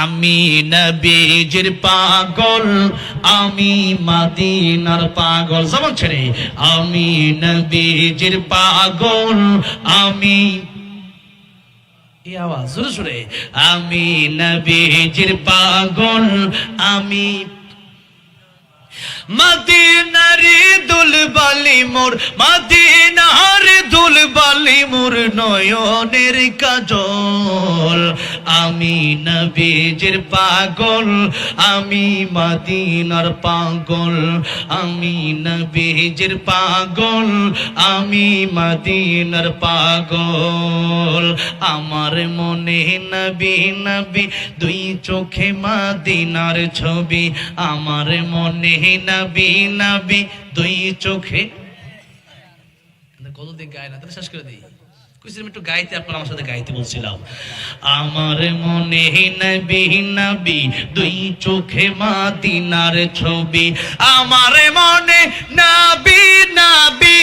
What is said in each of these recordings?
আমি নবীজির পাগল, আমি মদিনার পাগল। জবান ছেড়ে আমি নবীজির পাগল, আমি এই আওয়াজ জোরে জোরে, আমি নবীজির পাগল, আমি মদিনারি দুলবালি মোর, মদিনার দুলবালি মোর নয়নের কাজল। আমি নবীজির পাগল, আমি মদিনার পাগল, আমি নবীজির পাগল, আমি মদিনার পাগল। আমার মনে নবী নবী, দুই চোখে মদিনার ছবি। আমার মনে নবী নবী, দুই চোখে। কতদিন গায় না, তাহলে শেষ করে দিই। কুছিলাম একটু গাইতে, আপনার আমার সাথে গাইতে বলছিলাম। আমার মনে নবী নবী, দুই চোখে মদিনার ছবি। আমার মনে নবী নবী,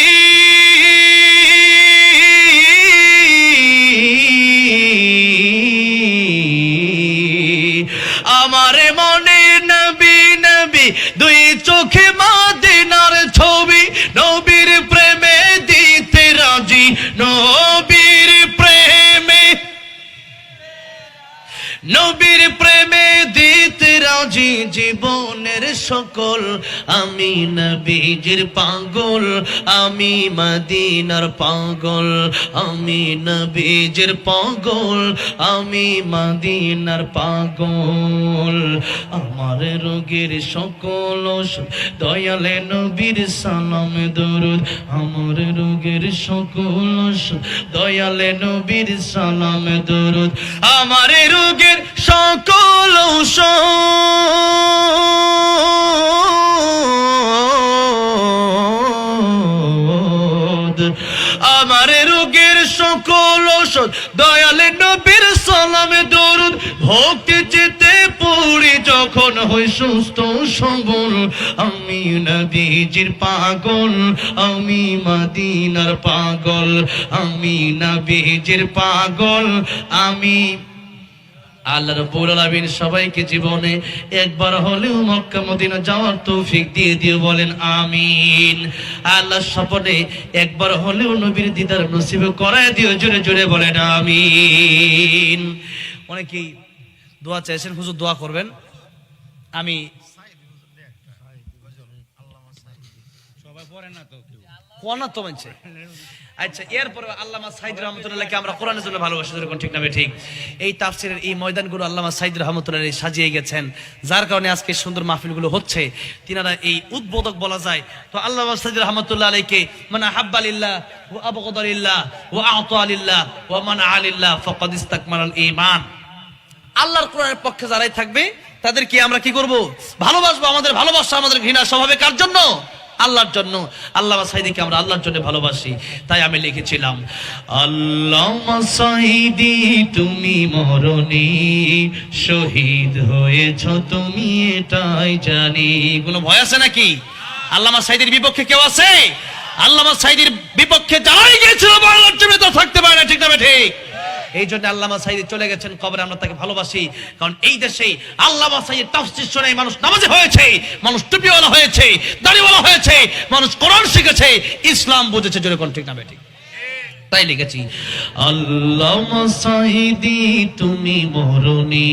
আমার মনে নবী নবী, দুই চোখে মদিনার ছবি। নবীর প্রেমে দিতে রাজি, নবীর প্রেমে, নবীর প্রেমে দিতে রাজি জীবনের সকল। আমি নবীজির পাগল, আমি মদিনার পাগল, আমি নবীজির পাগল, আমি মদিনার পাগল। আমার রোগের সকল দয়ালে নবীর সালাম দরুদ। আমার রোগের সকল দয়ালে নবীর সালাম দরুদ। আমার রোগের সকল ঔষধ, আমার রোগের সকল ঔষধ দয়ালে নবীর সালামে দরুদ। ভক্তি চিতে পড়ি যখন হই সুস্থ সবল। আমি নবীজির পাগল, আমি মদিনার পাগল, আমি নবীজির পাগল, আমি। আল্লাহ রাব্বুল আলামিন সবাইকে জীবনে একবার হলেও মক্কা মদিনা যাওয়ার তৌফিক দিয়ে দিও, বলেন আমিন। আল্লাহ স্বপনে একবার হলেও নবীর দিদার নসিব করায় দিও, জোরে জোরে বলেন আমিন। অনেকেই দোয়া চাইছেন, হুজুর দোয়া করবেন। আমি সবাই পড়েন না তো, কেউ কোনা তো মানছে। আচ্ছা, এরপরে আল্লামা সাইদ রহমতুল্লাহকে আমরা কোরআনের জন্য ভালোবাসি, যেরকম ঠিক না ঠিক। এই তাফসিরের এই ময়দানগুলো আল্লামা সাইদ রহমতুল্লাহ সাজিয়ে গেছেন, যার কারণে আজকে সুন্দর মাহফিলগুলো হচ্ছে। তিনারা এই উদ্বোধক বলা যায়। তো আল্লামা সাইদ রহমতুল্লাহ আলাইকে মান আহাব্বা লিল্লাহ ওয়া আবগাদা লিল্লাহ ওয়া আ'তা লিল্লাহ ওয়া মানআ লিল্লাহ ফাকাদ ইসতাকমালাল ঈমান। আল্লাহর কোরআনের পক্ষে যারাই থাকবে তাদেরকে আমরা কি করব? ভালোবাসবো। আমাদের ভালোবাসা, আমাদের ঘৃণা স্বভাবে কার জন্য? আল্লাহর জন্য। আল্লামা সাইদিকে আমরা আল্লাহর জন্য ভালোবাসি, তাই আমি লিখেছিলাম, আল্লামা সাইদি তুমি মরণে শহীদ হয়েছ, তুমি এটাই জানি। কোনো ভয় আছে নাকি? আল্লামা সাইদির বিপক্ষে কেউ আছে? আল্লামা সাইদির বিপক্ষে যারাই গিয়েছিল বাংলার জন্য তো থাকতে পারে না, ঠিক না ঠিক? এই জন্য আল্লামা সাইদি চলে গেছেন কবরে, আমরা তাকে ভালোবাসি। কারণ এই দেশে আল্লামা সাইদির তাফসীর শুনে মানুষ নামাজি হয়েছে, মানুষ টুপিওয়ালা হয়েছে, দাড়িওয়ালা হয়েছে, মানুষ কোরআন শিখেছে, ইসলাম বুঝেছে, জোরে কোন ঠিক না ঠিক? তাই লিখেছি, আল্লামা সাইদি তুমি মরণে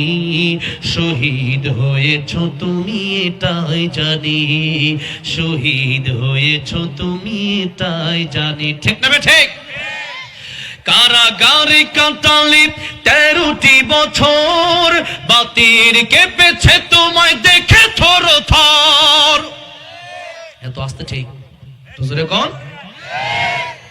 শহীদ হয়েছ, তুমি এটাই জানি, শহীদ হয়েছ তুমি এটাই জানি, ঠিক না ঠিক? কারাগারে কাটালে 13টি বছর, বাতির কেঁপেছে তোমায় দেখে থর থর। এত আস্তে ঠিক তো জোরে কোন?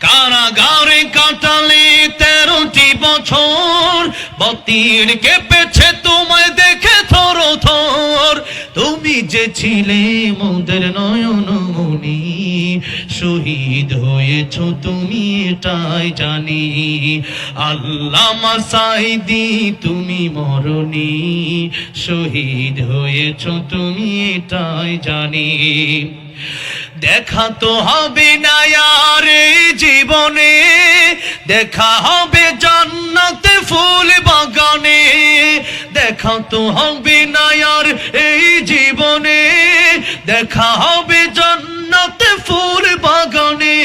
কারাগারে কাটালে 13টি বছর, বাতির কেঁপেছে তোমায় দেখে থর থর। তুমি যে ছিলে মোদের নয়নমণি, শহীদ হয়েছ তুমি এটাই জানি। আল্লামা সাইদি তুমি মরণে শহীদ হয়েছ, তুমি এটাই জানি। দেখা তো হবে না আর জীবনে, দেখা হবে জান্নাতে ফুল বাগানে, দেখা দেখা তো হবে না আর এই জীবনে, দেখা হবে জান্নাতে ফুল বাগানে।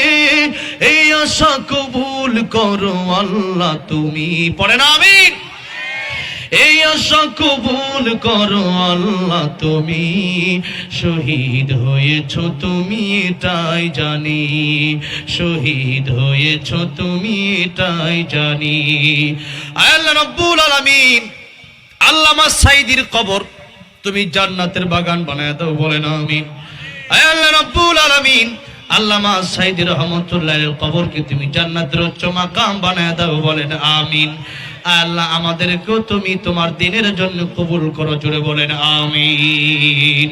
এই আশা কবুল করো আল্লাহ তুমি, পড়েন আমিন। এই আশা কবুল করো আল্লাহ তুমি, শহীদ হয়েছো তুমি এটাই জানি, শহীদ হয়েছো তুমি এটাই জানি। আল্লাহ রাব্বুল আলামিন আল্লামা সাঈদীর কবর তুমি জান্নাতের বাগান বানায় দাও, বলেন আমিন। আল্লাহ রাব্বুল আলামিন আল্লামা সাঈদী রহমাতুল্লাহির কবরকে তুমি জান্নাতের উচ্চ মাকাম বানায় দাও, বলেন আমিন। আল্লাহ আমাদেরকেও তুমি তোমার দ্বীনের জন্য কবুল করো, জোরে বলেন আমিন।